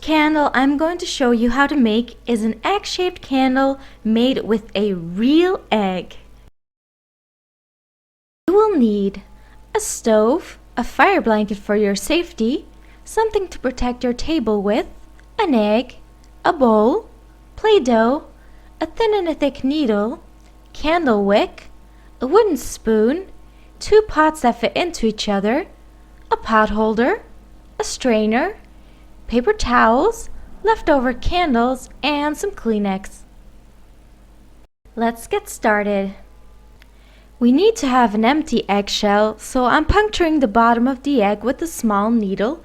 first candle I'm going to show you how to make is an egg-shaped candle made with a real egg. You will need a stove, a fire blanket for your safety, something to protect your table with, an egg, a bowl, Play-Doh, a thin and a thick needle, candle wick, a wooden spoon, 2 pots that fit into each other, a pot holder, a strainer, paper towels, leftover candles, and some Kleenex. Let's get started. We need to have an empty eggshell, so I'm puncturing the bottom of the egg with a small needle,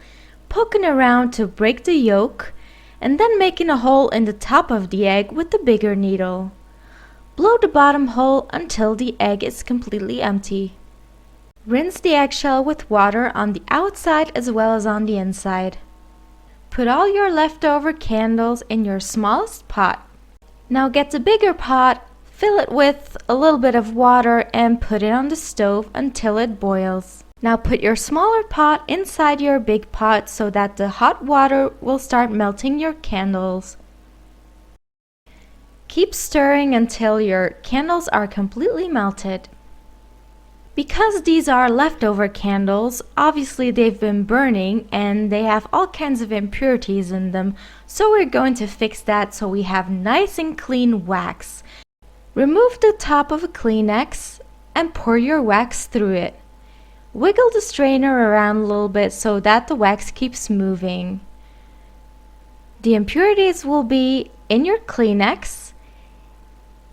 poking around to break the yolk, and then making a hole in the top of the egg with the bigger needle. Blow the bottom hole until the egg is completely empty. Rinse the eggshell with water on the outside as well as on the inside. Put all your leftover candles in your smallest pot. Now get the bigger pot, fill it with a little bit of water and put it on the stove until it boils. Now put your smaller pot inside your big pot so that the hot water will start melting your candles. Keep stirring until your candles are completely melted. Because these are leftover candles, obviously they've been burning and they have all kinds of impurities in them, so we're going to fix that so we have nice and clean wax. Remove the top of a Kleenex and pour your wax through it. Wiggle the strainer around a little bit so that the wax keeps moving. The impurities will be in your Kleenex,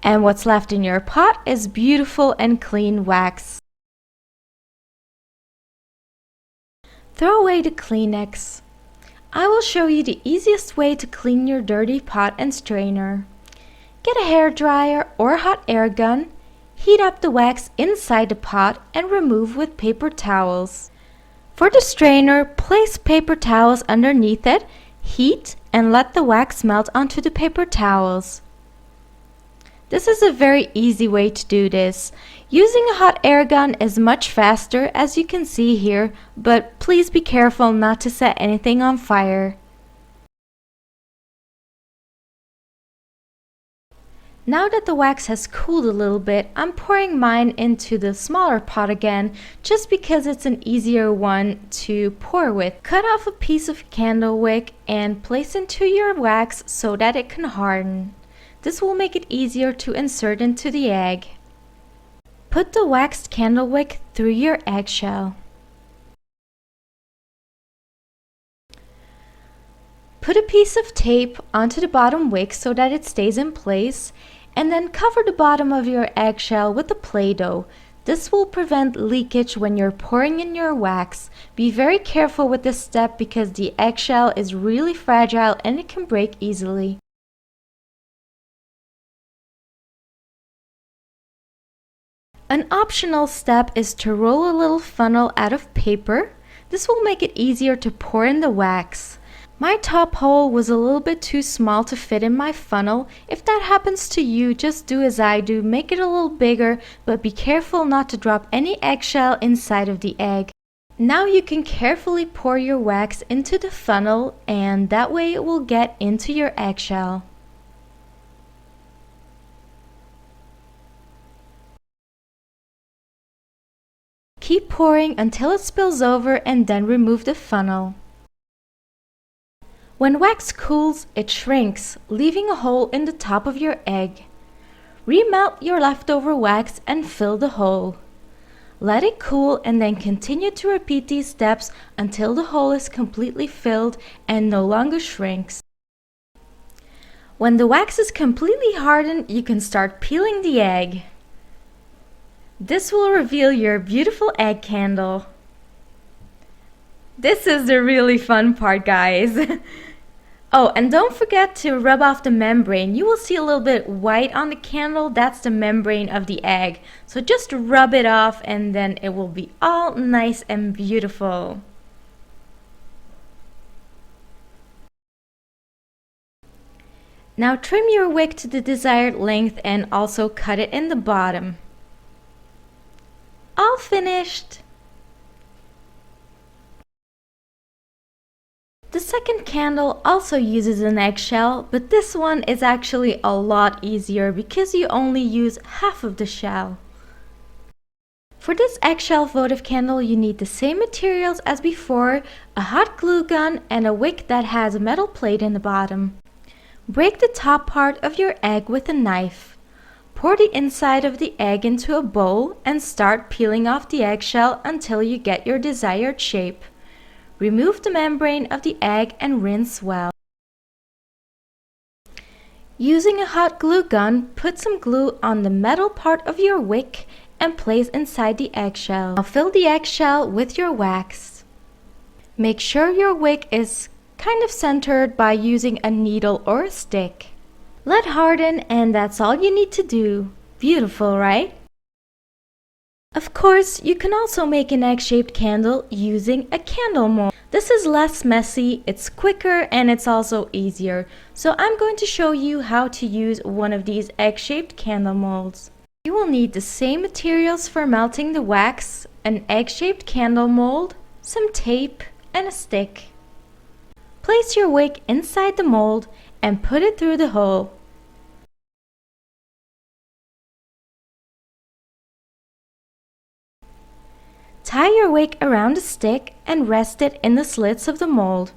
and what's left in your pot is beautiful and clean wax. Throw away the Kleenex. I will show you the easiest way to clean your dirty pot and strainer. Get a hairdryer or a hot air gun, heat up the wax inside the pot and remove with paper towels. For the strainer, place paper towels underneath it, heat and let the wax melt onto the paper towels. This is a very easy way to do this. Using a hot air gun is much faster, as you can see here, but please be careful not to set anything on fire. Now that the wax has cooled a little bit, I'm pouring mine into the smaller pot again, just because it's an easier one to pour with. Cut off a piece of candle wick and place into your wax so that it can harden. This will make it easier to insert into the egg. Put the waxed candle wick through your eggshell. Put a piece of tape onto the bottom wick so that it stays in place, and then cover the bottom of your eggshell with the Play-Doh. This will prevent leakage when you're pouring in your wax. Be very careful with this step because the eggshell is really fragile and it can break easily. An optional step is to roll a little funnel out of paper. This will make it easier to pour in the wax. My top hole was a little bit too small to fit in my funnel. If that happens to you, just do as I do, make it a little bigger, but be careful not to drop any eggshell inside of the egg. Now you can carefully pour your wax into the funnel, and that way it will get into your eggshell. Keep pouring until it spills over and then remove the funnel. When wax cools, it shrinks, leaving a hole in the top of your egg. Remelt your leftover wax and fill the hole. Let it cool and then continue to repeat these steps until the hole is completely filled and no longer shrinks. When the wax is completely hardened, you can start peeling the egg. This will reveal your beautiful egg candle. This is the really fun part, guys. Oh, and don't forget to rub off the membrane. You will see a little bit white on the candle. That's the membrane of the egg. So just rub it off and then it will be all nice and beautiful. Now trim your wick to the desired length and also cut it in the bottom. All finished! The second candle also uses an eggshell, but this one is actually a lot easier because you only use half of the shell. For this eggshell votive candle, you need the same materials as before, a hot glue gun and a wick that has a metal plate in the bottom. Break the top part of your egg with a knife. Pour the inside of the egg into a bowl and start peeling off the eggshell until you get your desired shape. Remove the membrane of the egg and rinse well. Using a hot glue gun, put some glue on the metal part of your wick and place inside the eggshell. Now fill the eggshell with your wax. Make sure your wick is kind of centered by using a needle or a stick. Let harden, and that's all you need to do. Beautiful, right? Of course, you can also make an egg-shaped candle using a candle mold. This is less messy, it's quicker, and it's also easier. So I'm going to show you how to use one of these egg-shaped candle molds. You will need the same materials for melting the wax, an egg-shaped candle mold, some tape, and a stick. Place your wick inside the mold and put it through the hole. Tie your wick around a stick and rest it in the slits of the mold.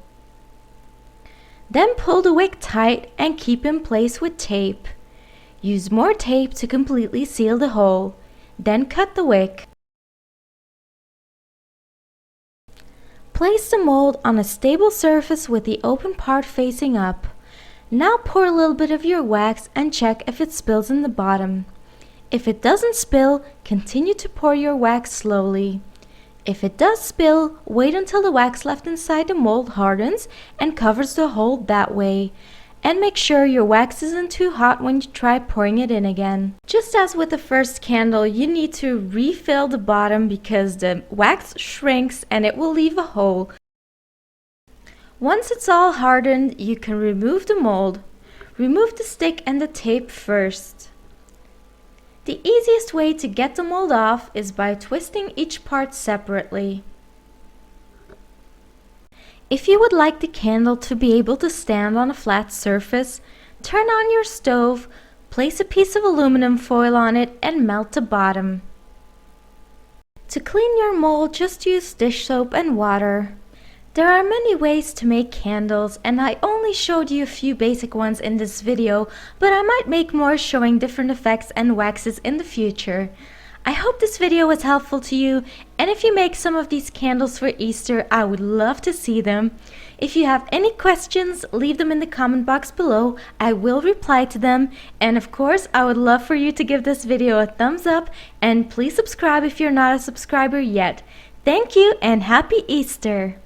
Then pull the wick tight and keep in place with tape. Use more tape to completely seal the hole. Then cut the wick. Place the mold on a stable surface with the open part facing up. Now pour a little bit of your wax and check if it spills in the bottom. If it doesn't spill, continue to pour your wax slowly. If it does spill, wait until the wax left inside the mold hardens and covers the hole that way. And make sure your wax isn't too hot when you try pouring it in again. Just as with the first candle, you need to refill the bottom because the wax shrinks and it will leave a hole. Once it's all hardened, you can remove the mold. Remove the stick and the tape first. The easiest way to get the mold off is by twisting each part separately. If you would like the candle to be able to stand on a flat surface, turn on your stove, place a piece of aluminum foil on it, and melt the bottom. To clean your mold, just use dish soap and water. There are many ways to make candles, and I only showed you a few basic ones in this video, but I might make more showing different effects and waxes in the future. I hope this video was helpful to you, and if you make some of these candles for Easter, I would love to see them. If you have any questions, leave them in the comment box below. I will reply to them, and of course, I would love for you to give this video a thumbs up, and please subscribe if you're not a subscriber yet. Thank you, and happy Easter!